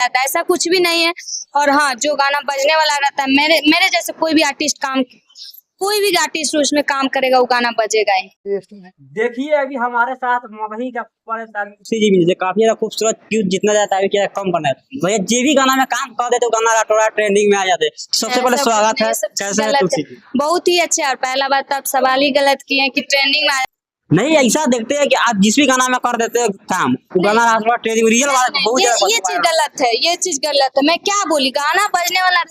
जाता है, ऐसा कुछ भी नहीं है। और हाँ, जो गाना बजने वाला रहता है, मेरे मेरे जैसे कोई भी आर्टिस्ट उसमें काम करेगा, वो गाना बजेगा ही। देखिए अभी हमारे साथ मगही का जी भी काफी ज्यादा खूबसूरत क्यूट जितना जाता है क्या कम करना है भैया, जे भी गाना में काम कर दे तो गाना थोड़ा ट्रेंडिंग में आ जाते। सबसे पहले स्वागत है, कैसे है तुलसी जी? बहुत ही अच्छे। और पहला बात तो आप सवाल ही गलत किए कि ट्रेंडिंग में नहीं ऐसा देखते हैं कि आप जिस भी गाना में कर देते हैं काम, वो गाना थोड़ा ट्रेंडिंग रियल वाला बहुत ज्यादा ये चीज गलत है, ये चीज गलत है। मैं क्या बोली, गाना बजने वाला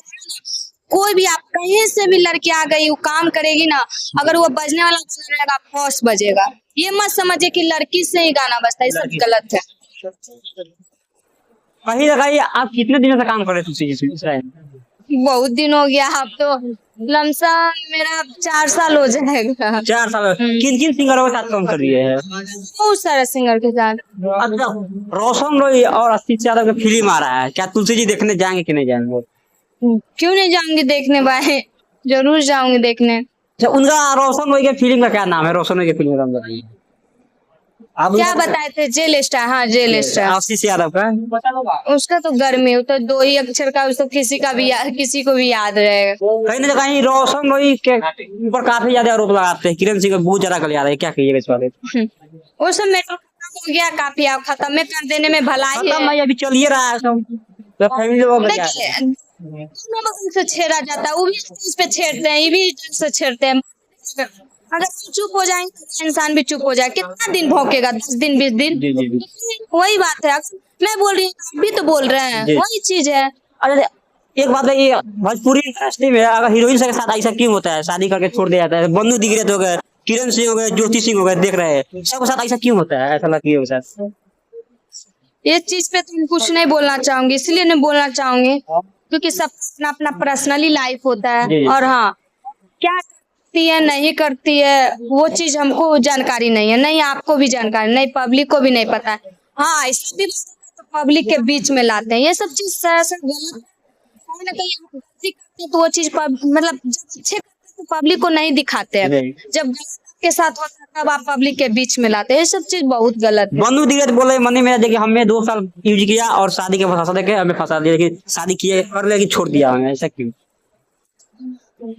कोई भी, आप कहीं से भी लड़की आ गई वो काम करेगी ना, अगर वो बजने वाला गाना रहेगा फर्स्ट बजेगा। ये मत समझिए कि लड़की से ही गाना बजता है, ये सब गलत है। कहीं लगाइए, आप कितने दिनों से काम कर रहे हैं तुलसी जी? बहुत दिन हो गया, अब तो लमसम मेरा 4 साल हो जाएगा। 4 साल। किन किन सिंगरों के साथ काम कर रही है? बहुत सारे सिंगर के साथ। अच्छा, रोशन रॉय और आशीष यादव का फिल्म आ रहा है, क्या तुलसी जी देखने जाएंगे कि नहीं जाएंगे? क्यों नहीं जाऊंगी देखने भाई, जरूर जाऊंगी देखने। अच्छा, उनका रोशन रॉय के फिल्म का क्या नाम है? रोशन रॉय की फिल्म का नाम बताइए। आप क्या बताए थे? Jail star. हाँ, जेल स्टार। आशीष यादव का उसका तो गर्मी, वो तो 2 ही अक्षर का, उसको किसी किसी को भी याद रहेगा। कहीं ना कहीं रोशन रॉय के ऊपर काफी ज्यादा आरोप लगाते हैं, किरण सिंह बहुत ज्यादा गल जा रहा है, क्या कहिएगा इस बारे में? वो सब मेट्रो खत्म हो गया, काफी आप खत्म में कर देने में भलाई है। अभी चल ही रहा है सब, फैमिली लोग देखिए, से छेड़ा जाता है, वो भी स्टेज पे छेड़ते हैं, ये भी से छेड़ते हैं। अगर चुप हो जाएंगे तो इंसान भी चुप हो जाए। कितना दिन भौंकेगा? 10 दिन 20 दिन? वही बात है, मैं बोल रही हूँ, आप भी तो बोल रहे हैं, वही चीज है। अरे एक बात है, ये भोजपुरी इंडस्ट्री में अगर हीरोइन के साथ ऐसा क्यों होता है, शादी करके छोड़ दिया जाता है? बन्नू दिग्गज हो गए, किरण सिंह हो गए, ज्योति सिंह हो गए, देख रहे हैं सबके साथ ऐसा क्यों होता है? ऐसा लड़की के साथ ये चीज पे तुम कुछ नहीं बोलना चाहूंगी, इसलिए नहीं बोलना चाहूंगी क्योंकि सब अपना अपना पर्सनली लाइफ होता है। और हाँ, क्या करती है नहीं करती है वो चीज हमको जानकारी नहीं है, नहीं आपको भी जानकारी नहीं, पब्लिक को भी नहीं पता है। हाँ, ऐसा भी तो पब्लिक के बीच में लाते हैं, ये सब चीज सरासर गलत। कहीं ना कहीं आप गलती करते हैं तो वो चीज मतलब जब अच्छे करते तो पब्लिक को नहीं दिखाते हैं, जब गलत के साथ होता है तब आप पब्लिक के बीच में लाते हैं, ये सब चीज बहुत गलत है। बन्नू दिग्गज बोले मनी मेरा देखिए, हमने 2 साल यूज किया और शादी के फंसा देके हमें फंसा दिया, लेकिन शादी किए कर लेकिन छोड़ दिया हमें, ऐसा क्यों?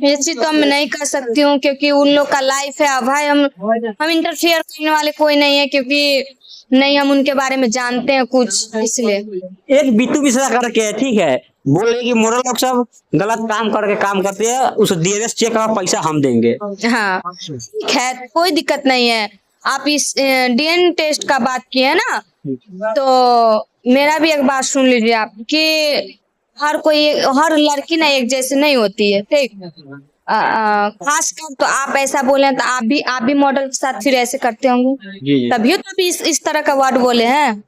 ये चीज तो मैं नहीं कर सकती हूँ क्योंकि उन लोग का लाइफ है। अब भाई हम इंटरफेयर करने वाले कोई नहीं है, क्योंकि नहीं हम उनके बारे में जानते हैं कुछ, इसलिए। एक बिट्टू मिश्रा करके है, ठीक है, बोल रहे कि मोरल लोग सब गलत काम करके काम करते हैं, उस डीएनएस चेक का पैसा हम देंगे। हाँ ठीक है, कोई दिक्कत नहीं है। आप इस डीएनए टेस्ट का बात किए ना, तो मेरा भी एक बात सुन लीजिए आप कि हर लड़की ना एक जैसी नहीं होती है, ठीक। खासकर तो आप ऐसा बोले तो आप भी मॉडल के साथ फिर ऐसे करते होंगे, तभी तो अभी इस तरह का वर्ड बोले हैं।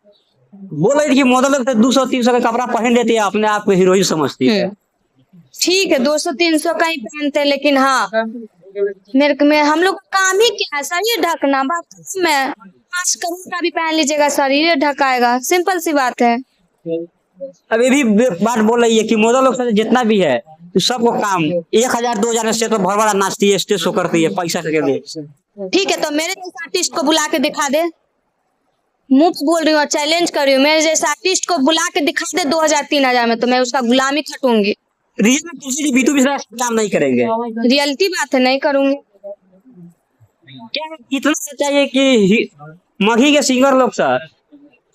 बोल रही कि मॉडल लोग 200-300 का कपड़ा पहन लेती है, अपने आप को हीरोइन समझती है। ठीक है, 200-300 का ही पहनते हैं, लेकिन हाँ हम लोग काम ही क्या है, शरीर ढकना। बात में 5 करोड़ का भी पहन लीजिएगा, शरीर ढकाएगा, सिंपल सी बात है। अभी भी बात बोल रही है कि मॉडल लोग जितना भी है तो सबको काम 1000-2000 से तो भर भरा नाचती है, स्टेज शो करती है पैसा के लिए। ठीक है, तो मेरे जैसे आर्टिस्ट को बुला के दिखा दे, मुफ्त बोल रही हूँ, चैलेंज कर रही हूँ, मेरे जैसे आर्टिस्ट को बुला के दिखा दे 2000-3000 में, तो मैं उसका गुलामी खटूंगी। रियल में किसी भी बिट्टू मिश्रा काम नहीं करेंगे, रियलिटी बात है, नहीं करूंगी। क्या इतना चाहिए कि मघी के सिंगर लोग सर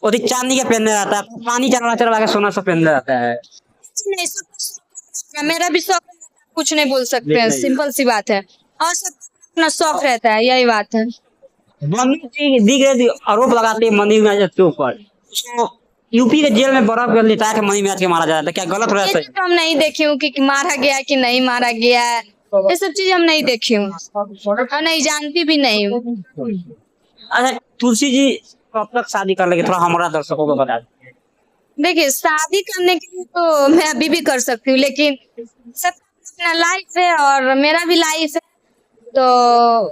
और चांदी का पहनने रहता है, पानी चढ़वा के सोना सब पहनने रहता है। मेरा भी शौक, कुछ नहीं बोल सकते हैं, सिंपल सी बात है। और सब अपना शौक रहता है, यही बात है। आरोप लगाते हैं मनी मैच के ऊपर, यूपी के जेल में बर्फ लिटा के मनी मैच के मारा जाता है, क्या गलत हो रहा है? हम नहीं देखी हूँ कि मारा गया कि नहीं मारा गया है, ये सब चीज हम नहीं देखी हूँ और नहीं जानती भी नहीं हूँ। अच्छा तुलसी जी कब तक शादी कर लेंगे, थोड़ा हमारा दर्शकों को बता दीजिए। देखिए, शादी करने के लिए तो मैं अभी भी कर सकती हूँ, लेकिन सबका अपना लाइफ है और मेरा भी लाइफ है, तो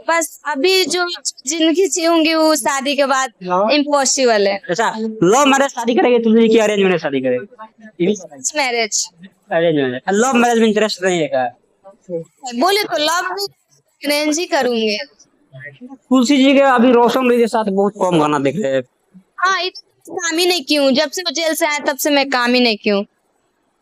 बस अभी जो जिंदगी जीऊंगी वो शादी के बाद इम्पॉसिबल है। अच्छा, लव मैरिज शादी करेंगे तुलसी की अरेंज मैरिज शादी करेंगे? Marriage. Arrange marriage, love marriage में इंटरेस्ट नहीं है क्या? बोले तो लव अरेंज ही करूंगी। तुलसी जी के अभी रोशन के साथ बहुत कम गाना देख रहे हैं। हाँ, काम ही नहीं की हूँ, जब से वो जेल से आया तब से मैं काम ही नहीं की हूँ,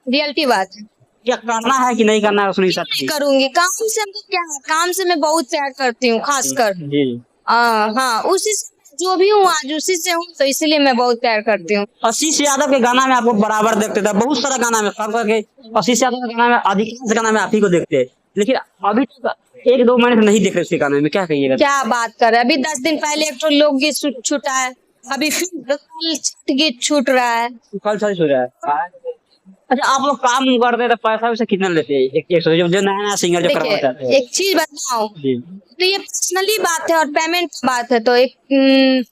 रियलिटी बात है। क्या करना है कि नहीं करना है उसने सब नहीं करूंगी, काम से हमको क्या है, काम से मैं बहुत प्यार करती हूँ, खासकर जी। हाँ उसी से जो भी हूँ आज उसी से हूँ, तो इसलिए मैं बहुत प्यार करती हूँ। आशीष यादव के गाना में आपको बराबर देखते थे, बहुत सारा गाना में खास करके आशीष यादव के गाना में, अधिकांश गाना में आप ही को देखते हैं, लेकिन अभी तक 1-2 महीने से नहीं देख रहे उसके गाने में, क्या कहिएगा? क्या बात कर रहे हैं, अभी 10 दिन पहले एक तो लोकगीत छूटा है, अभी फिर कल छठ गीत छूट रहा है। कल सारी हो रहा है। अच्छा, आप लोग काम करते हैं तो पैसा वैसे कितना लेते हैं एक जो नया सिंगर जो करवाना चाहते देखिए हैं? एक चीज बताओ, जी तो ये पर्सनली बात है और पेमेंट की बात है, तो एक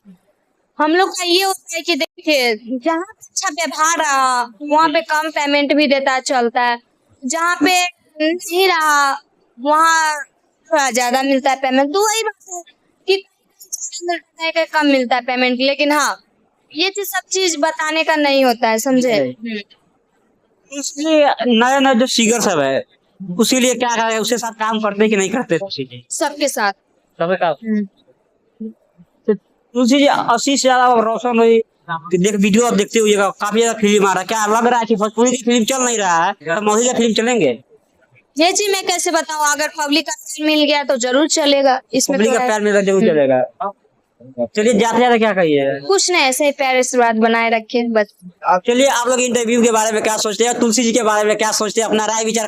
हम लोग का ये होता है कि देखिए जहाँ पे अच्छा व्यवहार रहा वहाँ पे कम पेमेंट भी देता चलता है, जहाँ पे नहीं रहा वहाँ थोड़ा ज्यादा मिलता है पेमेंट, तो वही बात है कि ज्यादा मिलता है कि कम मिलता है पेमेंट, लेकिन हाँ ये चीज सब चीज बताने का नहीं होता है, समझे। इसलिए नए नए जो सिंगर सब है उसी लिए क्या करें, उसके साथ काम करते कि नहीं करते? सबके साथ। सबके साथ। तो तुलसी जी, आशीष यादव और रोशन भाई देख वीडियो आप देखते हुए काफी ज्यादा फिल्म आ रहा है, क्या लग रहा है कि भोजपुरी की फिल्म चल नहीं रहा है, तो मोदी का फिल्म चलेंगे? ये चीज मैं कैसे बताऊं, अगर पब्लिक का प्यार मिल गया तो जरूर चलेगा, इसमें पब्लिक तो का है। प्यार मेरा जरूर चलेगा। चलिए ज्यादा ज्यादा क्या कहिए? कुछ नहीं, ऐसे ही प्यार आशीर्वाद बनाए रखे बस। चलिए, आप लोग इंटरव्यू के बारे में क्या सोचते हैं, तुलसी जी के बारे में क्या सोचते हैं, अपना राय विचार